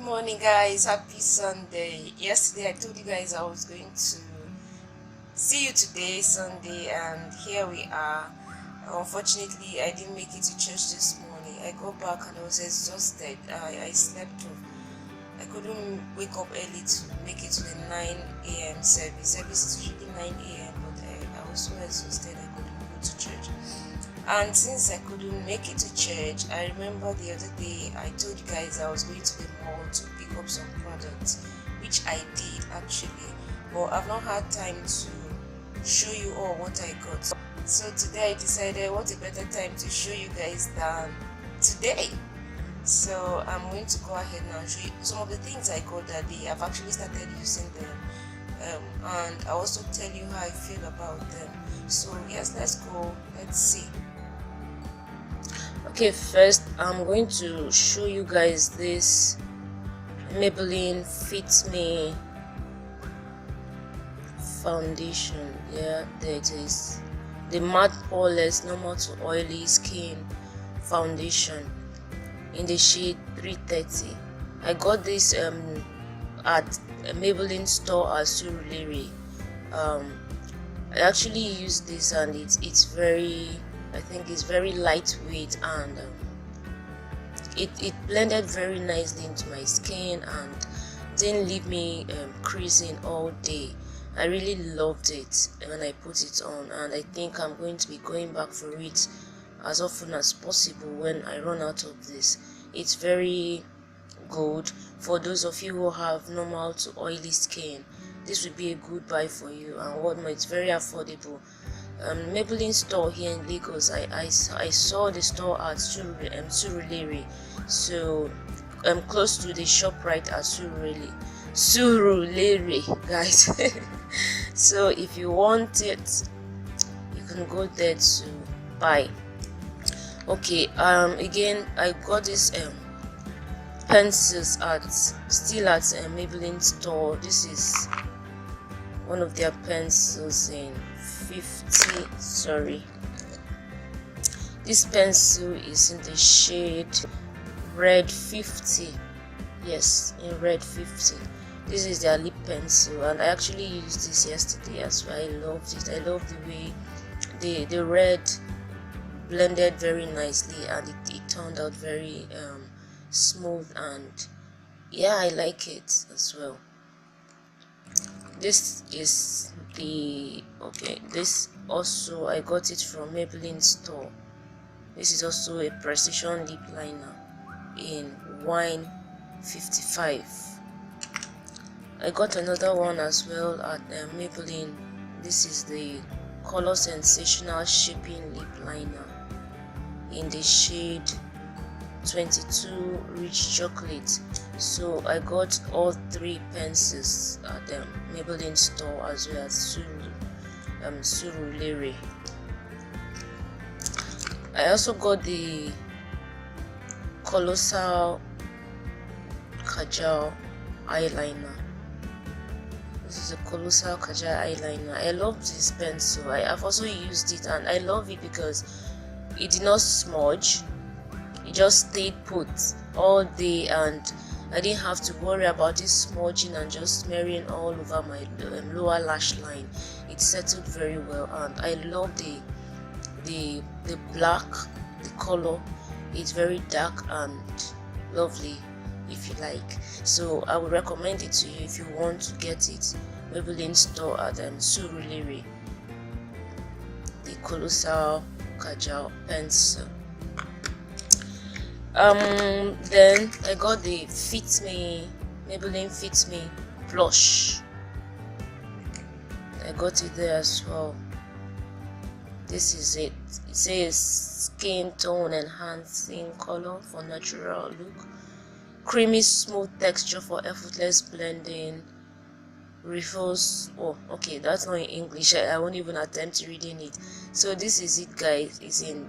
morning, guys. Happy Sunday. Yesterday I told you guys I was going to see you today, Sunday, and here we are. Unfortunately, I didn't make it to church this morning. I got back and I was exhausted. I slept off. I couldn't wake up early to make it to the 9 a.m. service. Service is usually 9 a.m., but I was so exhausted I couldn't go to church. And since I couldn't make it to church, I remember the other day I told you guys I was going to the mall to pick up some products, which I did actually, but I've not had time to show you all what I got. So today I decided what a better time to show you guys than today. So I'm going to go ahead now and show you some of the things I got that day. I've actually started using them, and I'll also tell you how I feel about them. So yes, let's go. Let's see. Okay, first I'm going to show you guys this Maybelline Fit Me foundation. Yeah, there it is, the matte poreless normal to oily skin foundation in the shade 330. I got this at a Maybelline store at Surulere. I actually use this and it's very, I think it's very lightweight, and it blended very nicely into my skin and didn't leave me creasing all day. I really loved it when I put it on, and I think I'm going to be going back for it as often as possible when I run out of this. It's very good for those of you who have normal to oily skin. This would be a good buy for you, and what more, it's very affordable. Maybelline store here in Lagos. I saw the store at Surulere, so I'm close to the shop right at Surulere, guys. So if you want it, you can go there to buy. Okay, again I got this pencils still at Maybelline store. This is one of their pencils in 50. Sorry, this pencil is in the shade red 50. Yes, in red 50. This is their lip pencil, and I actually used this yesterday as well. I loved it. I love the way the red blended very nicely, and it turned out very smooth, and yeah, I like it as well. This is this also I got it from Maybelline store. This is also a precision lip liner in wine 55. I got another one as well at Maybelline. This is the Color Sensational Shaping Lip Liner in the shade 22 Rich Chocolate. So I got all three pencils at the Maybelline store as well as Surulere. I also got the Colossal Kajal eyeliner. This is a Colossal Kajal eyeliner. I love this pencil. I've also used it, and I love it because it did not smudge. It just stayed put all day, and I didn't have to worry about it smudging and just smearing all over my lower lash line. It settled very well, and I love the black, the color. It's very dark and lovely, if you like. So I would recommend it to you if you want to get it. Maybelline store at Surulere, the Colossal Kajal pencil. Then I got the Maybelline Fit Me blush. I got it there as well. This is it. It says skin tone enhancing color for natural look, creamy smooth texture for effortless blending, refills. Oh, okay, that's not in English. I won't even attempt reading it. So this is it, guys. It's in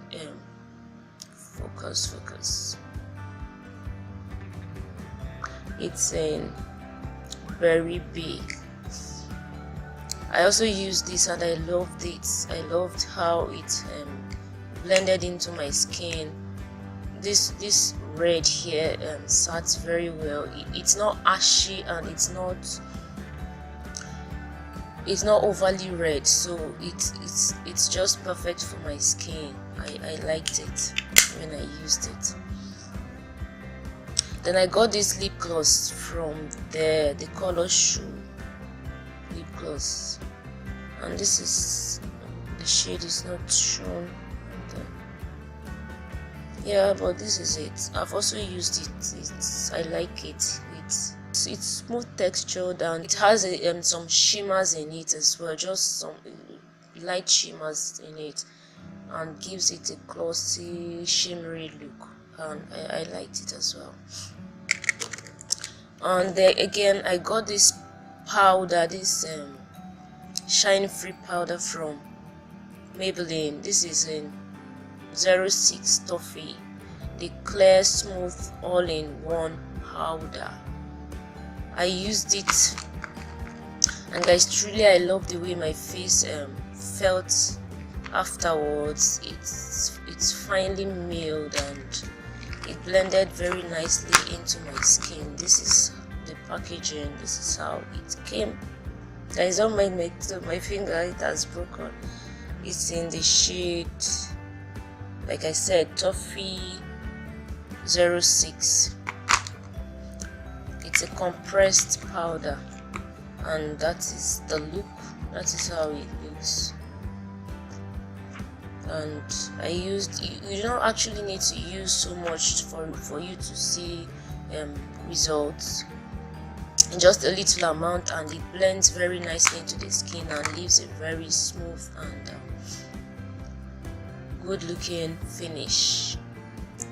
focus. It's in very big. I also used this and I loved it. I loved how it blended into my skin. This red here sat very well. It's not ashy and it's not overly red, so it's just perfect for my skin. I liked it when I used it. Then I got this lip gloss from the color Shoe lip gloss, and this is the shade is not shown. Yeah, but this is it. I've also used it. I like it. It's smooth textured and it has some shimmers in it as well, just some light shimmers in it, and gives it a glossy, shimmery look, and I liked it as well. And then again, I got this powder, this shine free powder from Maybelline. This is in 06 Toffee, the clear smooth all-in-one powder. I used it, and guys, truly I love the way my face felt afterwards. It's finely milled and it blended very nicely into my skin. This is the packaging. This is how it came. Guys, don't mind my finger, it has broken. It's in the shade, like I said, Toffee 06. It's a compressed powder, and that is the look. That is how it looks. And I used, you don't actually need to use so much for you to see results. Just a little amount, and it blends very nicely into the skin and leaves a very smooth and good looking finish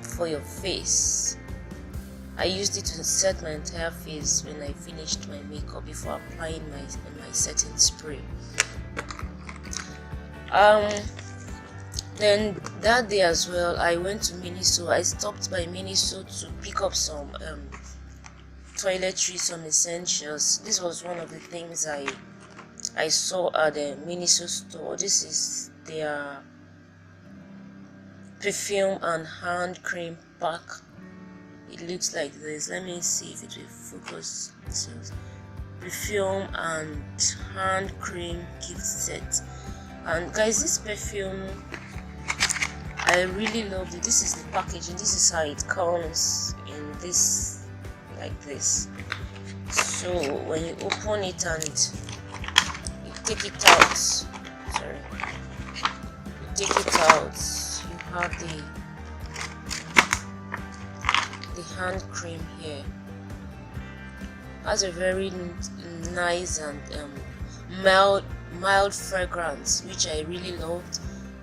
for your face. I used it to set my entire face when I finished my makeup before applying my setting spray. Then that day as well, I went to Miniso. I stopped by Miniso to pick up some toiletries, some essentials. This was one of the things I saw at the Miniso store. This is their perfume and hand cream pack. It looks like this. Let me see if it will focus. So, perfume and hand cream gift set. And guys, this perfume, I really loved it. This is the packaging. This is how it comes in this, like this. So when you open it and you take it out, sorry, you take it out, you have the hand cream here. Has a very nice and mild fragrance, which I really loved,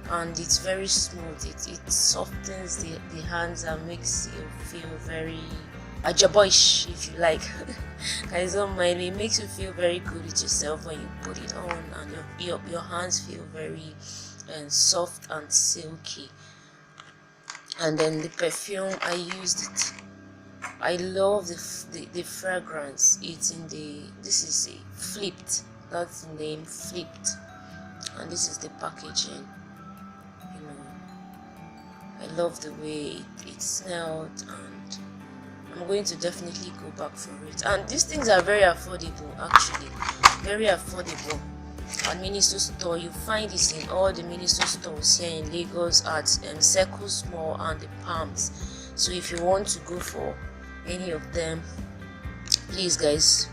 and it's very smooth. It softens the hands and makes you feel very ajaboish, if you like. Guys, don't mind, it makes you feel very good with yourself when you put it on, and your hands feel very soft and silky. And then the perfume, I used it. I love the fragrance. It's in this is a Flipped. That's the name, Flipped. And this is the packaging. You know, I love the way it smelled, and I'm going to definitely go back for it. And these things are very affordable, actually, very affordable. At Miniso store, you find this in all the Miniso stores here in Lagos, at Circles Mall and the Palms. So if you want to go for any of them, please guys,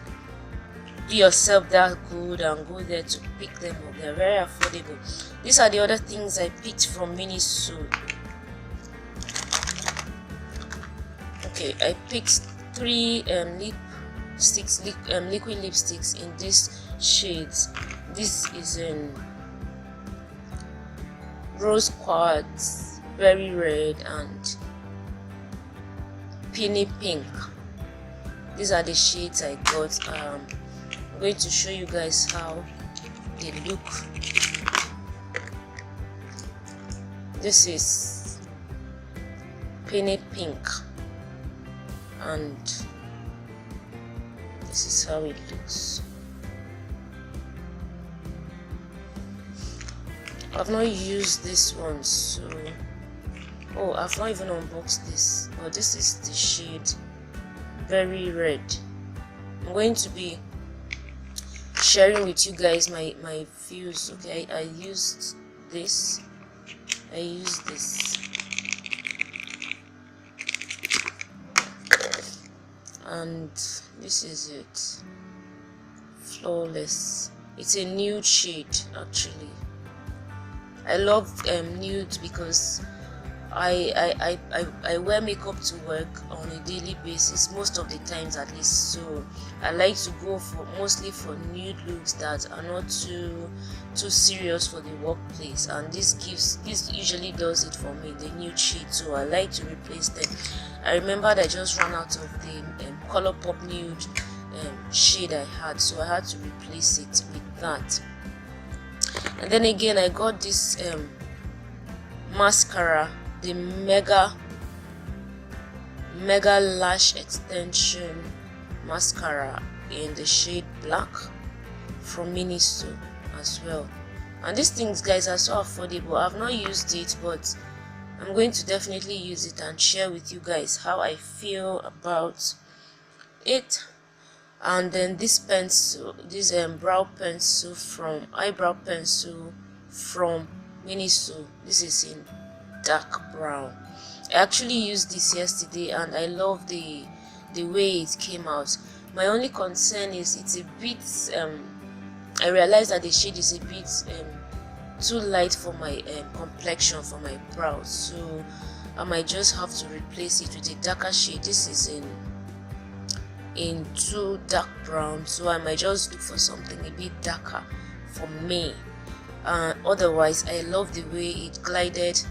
do yourself that good and go there to pick them up. They're very affordable. These are the other things I picked from Miniso. Okay, I picked 3 liquid lipsticks in these shades. This is in Rose Quartz, Berry Red, and Peony Pink. These are the shades I got. I'm going to show you guys how they look. This is Peony Pink, and this is how it looks. I've not used this one, so Oh, I've not even unboxed this, but this is the shade Berry Red. I'm going to be sharing with you guys my views. Okay, I used this, and this is it. Flawless. It's a nude shade actually. I love nude because I wear makeup to work on a daily basis, most of the times at least, so I like to go for mostly for nude looks that are not too serious for the workplace, and this usually does it for me, the nude shade, so I like to replace them. I remembered I just ran out of the Colourpop nude shade I had, so I had to replace it with that. And then again, I got this mascara, the mega lash extension mascara in the shade Black from Miniso as well. And these things, guys, are so affordable. I've not used it, but I'm going to definitely use it and share with you guys how I feel about it. And then this pencil, this eyebrow pencil from Miniso. This is in dark brown. I actually used this yesterday and I love the way it came out. My only concern is it's a bit I realized that the shade is a bit too light for my complexion, for my brows, so I might just have to replace it with a darker shade. This is in too dark brown, so I might just look for something a bit darker for me. Otherwise, I love the way it glided.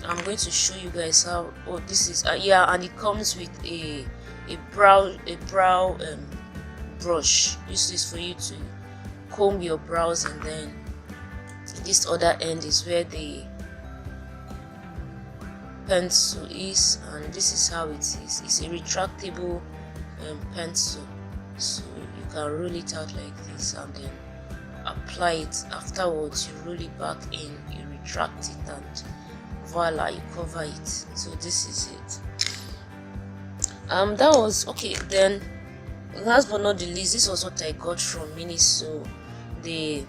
I'm going to show you guys how. Oh, this is yeah, and it comes with a brow brush. This is for you to comb your brows, and then this other end is where the pencil is, and this is how it is. It's a retractable pencil, so you can roll it out like this and then apply it. Afterwards, you roll it back in, you retract it, and voila, you cover it. So this is it. That was okay. Then last but not the least, this was what I got from Miniso. The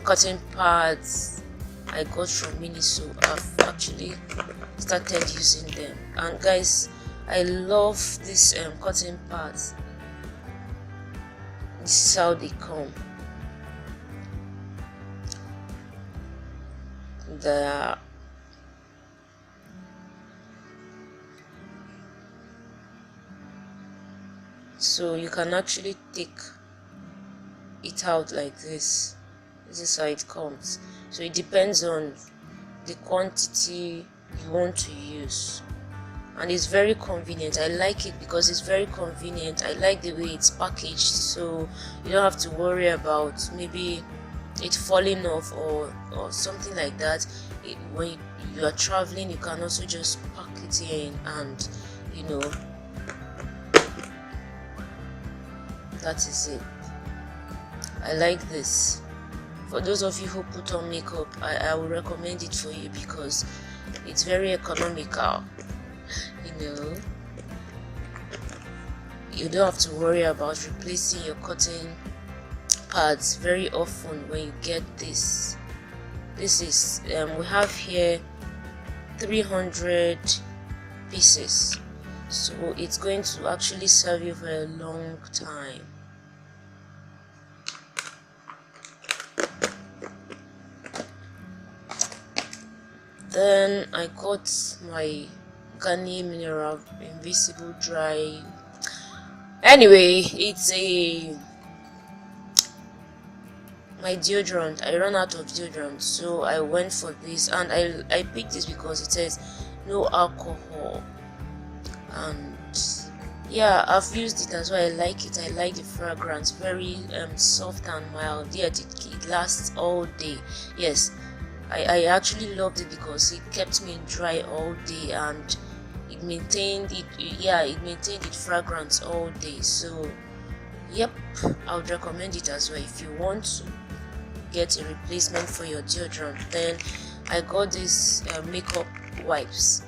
cotton pads I got from Miniso, I've actually started using them, and guys, I love this cotton pads. This is how they come. So you can actually take it out like this. This is how it comes. So it depends on the quantity you want to use, and it's very convenient. I like it because it's very convenient. I like the way it's packaged, so you don't have to worry about maybe it falling off or something like that. When you are traveling, you can also just pack it in, and you know, that is it. I like this. For those of you who put on makeup, I will recommend it for you because it's very economical. You know, you don't have to worry about replacing your cotton pads very often when you get this. This is we have here 300 pieces, so it's going to actually serve you for a long time. Then I got my Garnier Mineral Invisible Dry. Anyway, it's my deodorant. I ran out of deodorant, so I went for this, and I picked this because it says no alcohol, and yeah, I've used it as well. I like it. I like the fragrance, very soft and mild. Yeah, it lasts all day. Yes, I actually loved it because it kept me dry all day, and it maintained it. Yeah, it maintained its fragrance all day. So yep, I would recommend it as well if you want to get a replacement for your deodorant. Then I got this makeup wipes.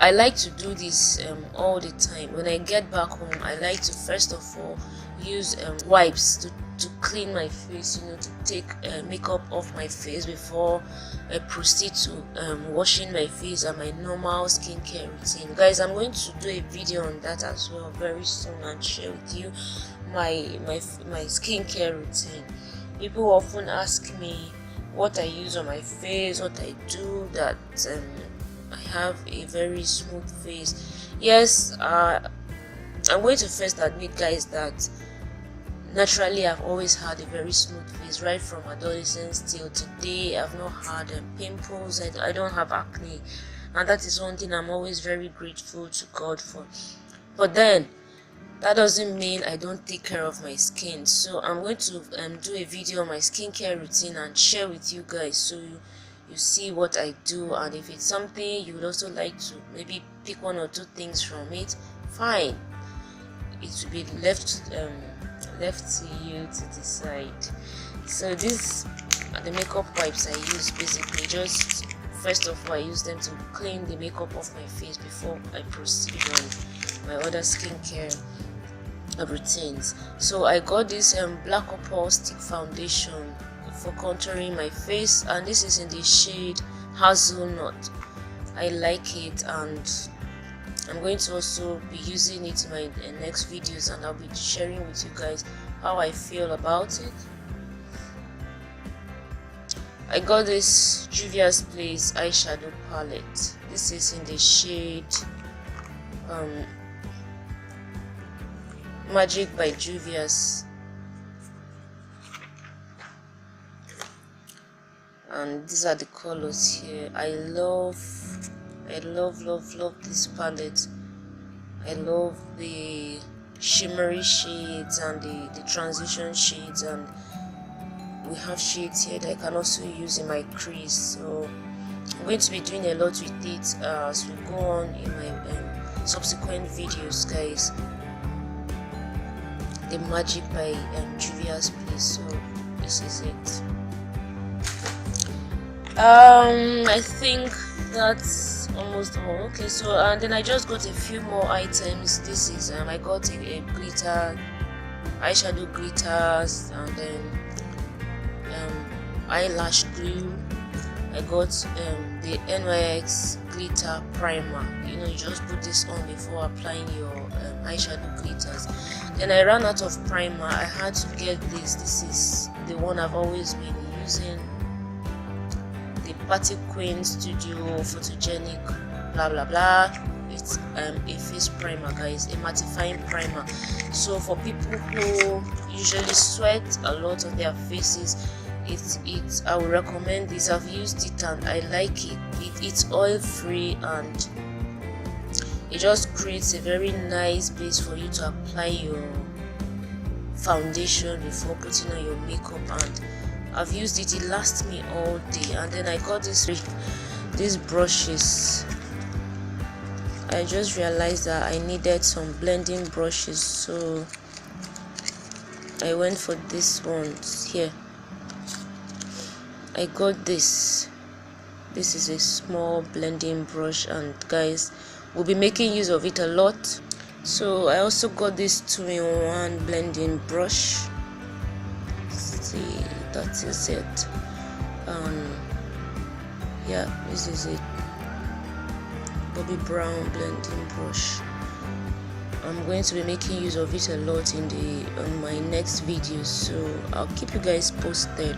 I like to do this all the time. When I get back home, I like to first of all use wipes to clean my face, to take makeup off my face before I proceed to washing my face and my normal skincare routine. Guys, I'm going to do a video on that as well very soon and share with you my skincare routine. People often ask me what I use on my face, what I do that I have a very smooth face. Yes, I'm going to first admit, guys, that naturally I've always had a very smooth face right from adolescence till today. I've not had pimples. I don't have acne, and that is one thing I'm always very grateful to God for. But then that doesn't mean I don't take care of my skin. So I'm going to do a video on my skincare routine and share with you guys, so you see what I do, and if it's something you would also like to maybe pick one or two things from it, fine. It will be left to you to decide. So these are the makeup wipes I use. Basically, just first of all, I use them to clean the makeup off my face before I proceed on my other skincare routines. So I got this Black Opal stick foundation for contouring my face, and this is in the shade Hazelnut. I like it, and I'm going to also be using it in my next videos, and I'll be sharing with you guys how I feel about it. I got this Juvia's Place eyeshadow palette. This is in the shade Magic by Juvia's, and these are the colors here. I love this palette. I love the shimmery shades and the transition shades, and we have shades here that I can also use in my crease. So I'm going to be doing a lot with it as we go on in my subsequent videos, guys. The Magic by Juvia's Place. So this is it. I think that's almost all. Okay, so and then I just got a few more items. This is I got a glitter, eyeshadow glitters, and then eyelash glue. I got the NYX glitter primer. You just put this on before applying your eyeshadow glitters. Then I ran out of primer. I had to get this. This is the one I've always been using. The Party Queen Studio Photogenic blah blah blah. It's a face primer, guys, a mattifying primer. So for people who usually sweat a lot on their faces, I would recommend this. I've used it and I like it. It's oil free, and it just creates a very nice base for you to apply your foundation before putting on your makeup. And I've used it. It lasts me all day. And then I got these brushes. I just realized that I needed some blending brushes, so I went for this ones here. I got this. This is a small blending brush, and guys, we'll be making use of it a lot. So I also got this 2-in-1 blending brush. See, that is it. Yeah, this is it. Bobbi Brown blending brush. I'm going to be making use of it a lot on my next videos, so I'll keep you guys posted.